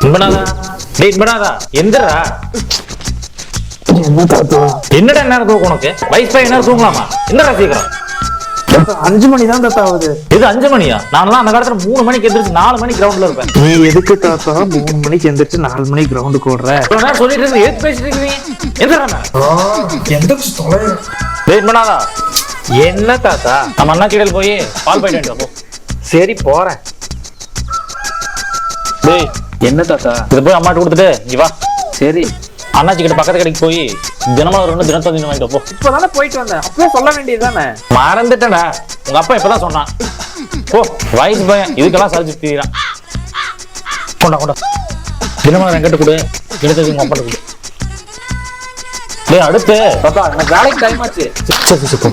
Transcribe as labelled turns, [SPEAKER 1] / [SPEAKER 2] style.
[SPEAKER 1] இன்பனாதா டேய் இன்பனாதா எந்திரா. என்னடா என்ன தூக்கம் உனக்கு? வயசு பையன் என்ன தூங்கலாமா? என்னடா சீக்கிரம்
[SPEAKER 2] 5 மணி தான் தாத்தா ஆகுது.
[SPEAKER 1] இது 5 மணியா? நான்லாம் அந்த காலத்துல 3 மணிக்கு எந்திரிச்சு 4 மணிக்கு கிரவுண்ட்ல இருப்பேன்.
[SPEAKER 2] நீ எதுக்கு தாத்தா 3 மணிக்கு எந்திரிச்சு 4 மணிக்கு கிரவுண்டுக்கு ஓடுற?
[SPEAKER 1] இவ்வளவு நேரம் சொல்லிட்டு இருந்து எதுக்கு பேசிட்டு இருக்கீங்க? எந்திரா.
[SPEAKER 2] எந்திரிச்சு தொலை.
[SPEAKER 1] டேய் இன்பனாதா
[SPEAKER 2] என்ன தாத்தா?
[SPEAKER 1] நம்ம அண்ணா கீழே போய் பால் பாயிட்டு போ.
[SPEAKER 2] சரி போறேன்.
[SPEAKER 1] டேய்
[SPEAKER 2] என்ன தாத்தா?
[SPEAKER 1] இதை போய் அம்மாட்ட கொடுத்துட்டு இங்க வா.
[SPEAKER 2] சரி
[SPEAKER 1] அண்ணாச்சி கிட்ட பக்கத்து கடைக்கு போய் தினமும் ஒரு தினத்தந்தி வாங்கிட்டு போ.
[SPEAKER 2] இப்பதானே போயிட்டு வந்தேன், அப்பவே சொல்ல வேண்டியதுதானே.
[SPEAKER 1] மறந்துட்டேன்டா, உங்க அப்பா இப்பதான் சொன்னான். போ வயசு பையன் இதுக்கெல்லாம் சரிச்சு தீரான். கொண்டா கொண்டா தினமும் என்கிட்ட கொடு, எடுத்தது உங்க அப்பாட்ட கொடு. டேய் அடுத்து
[SPEAKER 2] தாத்தா எனக்கு வேலைக்கு டைம் ஆச்சு.
[SPEAKER 1] சரி, சரி, போ.